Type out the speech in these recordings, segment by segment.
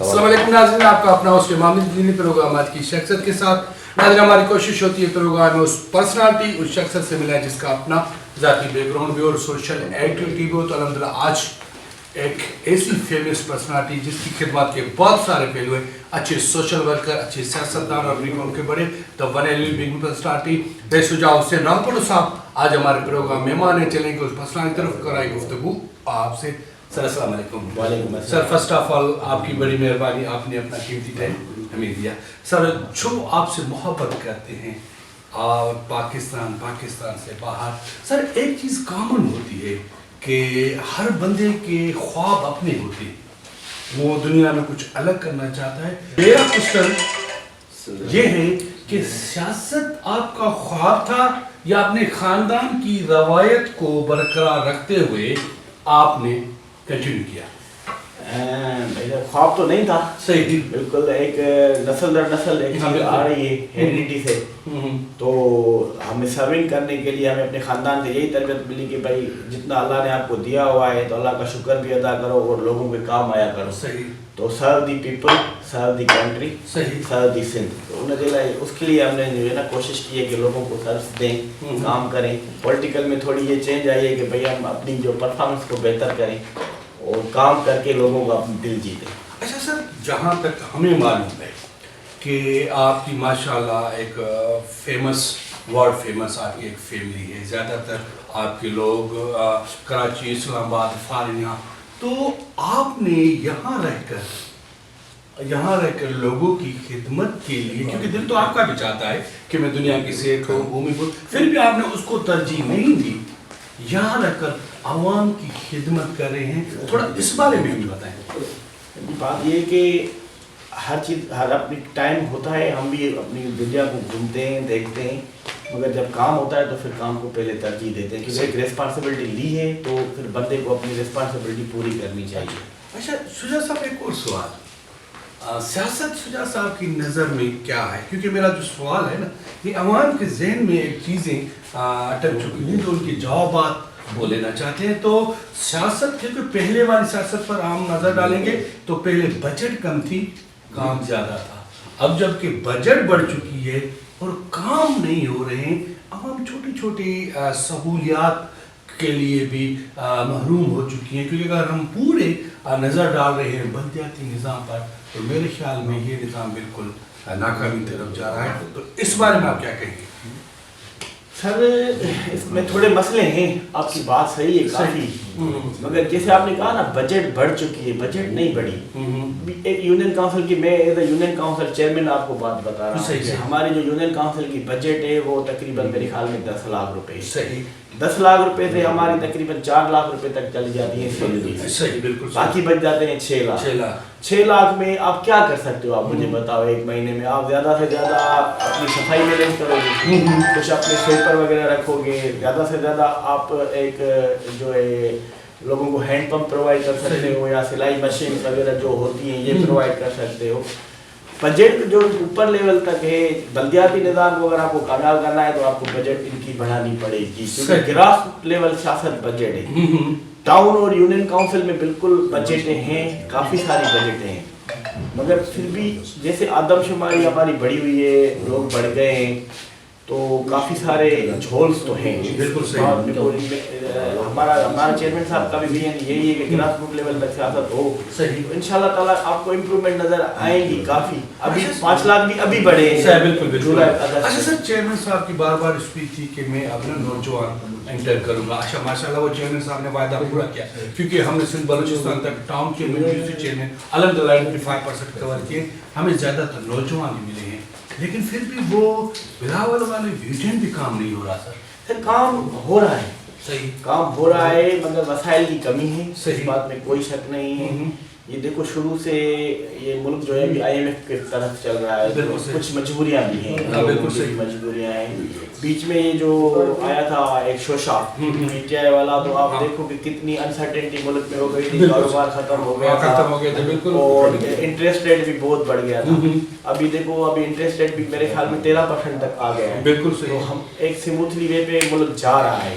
السلام علیکم ناظرین، آپ کا اپنا ہوسٹ امام دینی پروگرام آج کی شخصیت کے ساتھ۔ ناظرین، ہماری کوشش ہوتی ہے پروگرام میں اس پرسنالٹی، اس شخصیت سے ملیں جس کا اپنا ذاتی بیک گراؤنڈ بھی اور سوشل ایکٹیویٹی بھی ہو۔ تو الحمدللہ آج ایک ایسی فیمس پرسنالٹی جس کی خدمات کے بہت سارے پہلو ہیں، اچھے سوشل ورکر، اچھے سیاستدان اور ان کے بڑے the one and only big personality بے شجاع حسین رامپور صاحب آج ہمارے پروگرام مہمان ہیں۔ چلیں گے اس پرسنالٹی طرف کرائے گفتگو آپ سے۔ سر السلام علیکم۔ وعلیکم السلام۔ سر فرسٹ آف آل آپ کی بڑی مہربانی، آپ نے اپنا قیمتی ٹائم ہمیں دیا۔ سر جو آپ سے محبت کرتے ہیں اور پاکستان سے باہر، سر ایک چیز کامن ہوتی ہے کہ ہر بندے کے خواب اپنے ہوتے ہیں، وہ دنیا میں کچھ الگ کرنا چاہتا ہے۔ میرا کوسچن یہ ہے کہ سیاست آپ کا خواب تھا یا اپنے خاندان کی روایت کو برقرار رکھتے ہوئے آپ نے کنٹینیو کیا؟ میرا خواب تو نہیں تھا، صحیح، بالکل ایک نسل در نسل ایک چیز آ رہی ہے ہیریڈیٹی سے، تو ہمیں سرونگ کرنے کے لیے ہمیں اپنے خاندان سے یہی تربیت ملی کہ بھائی جتنا اللہ نے آپ کو دیا ہوا ہے تو اللہ کا شکر بھی ادا کرو اور لوگوں کے کام آیا کرو۔ صحیح، تو سرو the people, serve the country, صحیح، سرو دی سندھ۔ تو انہیں دلا اس کے لیے ہم نے جو ہے نا کوشش کی ہے کہ لوگوں کو سروس دیں، کام کریں۔ پولیٹیکل میں تھوڑی یہ چینج آئی ہے کہ بھئی ہم اپنی جو پرفارمنس کو بہتر کریں اور کام کر کے لوگوں کا اپنا دل جیتے۔ اچھا سر، جہاں تک ہمیں معلوم ہے کہ آپ کی ماشاءاللہ ایک فیمس ورلڈ فیمس آپ کی ایک فیملی ہے، زیادہ تر آپ کے لوگ کراچی، اسلام آباد، فارن، یہاں، تو آپ نے یہاں رہ کر لوگوں کی خدمت کے لیے، کیونکہ دل تو آپ کا بھی چاہتا ہے کہ میں دنیا کی سیر کروں، گھومی پھروں، پھر بھی آپ نے اس کو ترجیح نہیں دی، یہاں رہ کر عوام کی خدمت کر رہے ہیں، تھوڑا اس بارے میں بھی بتائیں۔ بات یہ کہ ہر چیز ہر اپنی ٹائم ہوتا ہے، ہم بھی اپنی دنیا کو گھومتے ہیں، دیکھتے ہیں، مگر جب کام ہوتا ہے تو پھر کام کو پہلے ترجیح دیتے ہیں، کیونکہ ایک ریسپانسبلٹی لی ہے تو پھر بندے کو اپنی ریسپانسبلٹی پوری کرنی چاہیے۔ اچھا شجاع صاحب، ایک اور سوال، سیاست شجاع صاحب کی نظر میں کیا ہے؟ کیونکہ میرا جو سوال ہے نا، یہ عوام کے ذہن میں ایک چیزیں اٹک چکی ہیں تو ان کے جوابات وہ لینا چاہتے ہیں۔ تو سیاست، کیونکہ پہلے والی سیاست پر ہم نظر ڈالیں گے تو پہلے بجٹ کم تھی، کام زیادہ تھا، اب جب کہ بجٹ بڑھ چکی ہے اور کام نہیں ہو رہے ہیں، عوام چھوٹی چھوٹی سہولیات کے لیے بھی محروم ہو چکی ہیں، کیونکہ اگر ہم پورے نظر ڈال رہے ہیں بلدیاتی نظام پر تو میرے خیال میں یہ نظام بالکل ناکامی طرف جا رہا ہے۔ تو اس بارے میں آپ کیا کہیں گے؟ سر اس میں تھوڑے مسئلے ہیں، آپ کی بات صحیح ہے کافی، مگر جیسے آپ نے کہا نا بجٹ بڑھ چکی ہے، بجٹ نہیں بڑھی۔ ایک یونین کاؤنسل کی، میں as A union council chairman آپ کو بات بتا رہا ہوں کہ ہماری جو یونین کاؤنسل کی بجٹ ہے وہ تقریباً میرے خیال میں 10 لاکھ روپے، صحیح، 10 لاکھ روپے سے ہماری تقریباً 4 لاکھ روپے تک چلی جاتی ہے سیلری، صحیح، بالکل، باقی بچ جاتے ہیں 6 لاکھ۔ 6 لاکھ میں آپ کیا کر سکتے ہو؟ آپ مجھے بتاؤ، ایک مہینے میں آپ زیادہ سے زیادہ اپنی صفائی مینیج کرو گے، کچھ اپنے سویپر وغیرہ رکھو گے، زیادہ سے زیادہ آپ ایک جو ہے لوگوں کو ہینڈ پمپ پرووائڈ کر سکتے ہو یا سلائی مشین وغیرہ جو ہوتی ہیں یہ پرووائڈ کر سکتے ہو۔ بجٹ جو اوپر لیول تک ہے، بلدیاتی نظام کو اگر آپ کو کامیاب کرنا ہے تو آپ کو بجٹ ان کی بڑھانی پڑے گی، کیونکہ گراس لیول سیاست بجٹ ہے۔ ٹاؤن اور یونین کاؤنسل میں بالکل بجٹیں ہیں، کافی ساری بجٹیں ہیں، مگر پھر بھی جیسے آدم شماری ہماری بڑھی ہوئی ہے، لوگ بڑھ گئے ہیں، تو کافی سارے جھولس تو ہیں۔ بالکل صحیح، ہمارا چیئرمین صاحب کا بھی ویژن یہی ہے کہ گراس روٹ لیول تک سیاست ہو، صحیح، انشاءاللہ تعالیٰ آپ کو امپرومنٹ نظر آئیں گی کافی۔ ابھی 5 لاکھ بھی ابھی بڑھے ہیں، بالکل بالکل۔ اچھا سر، چیئرمین صاحب کی بار بار اسپیچ تھی کہ میں اپنا نوجوان انٹر کروں گا۔ اچھا ماشاءاللہ وہ چیئرمین صاحب نے وعدہ پورا کیا، کیونکہ ہم نے سندھ بلوچستان تک ٹاؤن چیئرمین، ڈسٹرکٹ چیئرمین الحمدللہ 95% کور کیے، ہمیں زیادہ تر نوجوان ہی ملے ہیں، لیکن پھر بھی وہ بلاول والے ویژن بھی کام نہیں ہو رہا سر۔ پھر کام ہو رہا ہے، صحیح، کام ہو رہا ہے، مگر وسائل کی کمی ہے، اس صحیح، بات میں کوئی شک نہیں ہے۔ یہ دیکھو شروع سے یہ ملک جو ہے ابھی IMF کی طرف چل رہا ہے، کچھ مجبوریاں بھی ہیں، بالکل صحیح، مجبوریاں ہیں۔ بیچ میں یہ جو آیا تھا ایک شوشا PTI والا، تو آپ دیکھو کہ کتنی انسرٹینٹی ملک میں ہو گئی تھی، کاروبار ختم ہو گیا تھا اور انٹرسٹ ریٹ بھی بہت بڑھ گیا تھا۔ ابھی دیکھو ابھی انٹرسٹ ریٹ بھی میرے خیال میں 13% تک آ گیا ہے، بالکل صحیح۔ تو ہم ایک سموتھلی وے پہ ملک جا رہا ہے،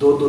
2-2,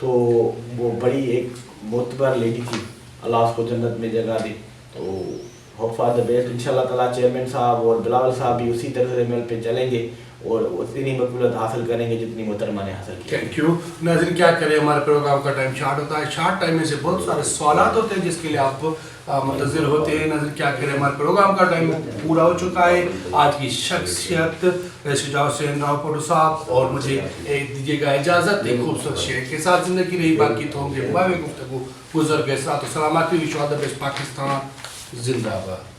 تو وہ بڑی ایک معتبر لیڈی تھی, اللہ اس کو جنت میں جگہ دے. تو hope for the best in شاء اللہ تعالیٰ. چیئرمین صاحب اور بلاول صاحب بھی اسی طرح سے عمل پہ چلیں گے اور اتنی مقبولیت حاصل کریں گے جتنی محترمہ نے حاصل کی. Thank you. ناظرین کیا کریں, ہمارے پروگرام کا ٹائم شارٹ ہوتا ہے. شارٹ ٹائم میں سے بہت سارے سوالات ہوتے ہیں جس کے لیے آپ منتظر ہوتے ہیں. ناظرین کیا کریں, ہمارے پروگرام کا ٹائم پورا ہو چکا ہے. آج کی شخصیت شجاع حسین راؤ پوٹو صاحب اور مجھے دیجیے گا اجازت ایک خوبصورت شعر کے ساتھ زندگی رہی, باقی تو ہوں گے موبائل گفتگو گزر گئے. ساتھ و سلامتی. وش آل دی بیسٹ. پاکستان زندہ باد.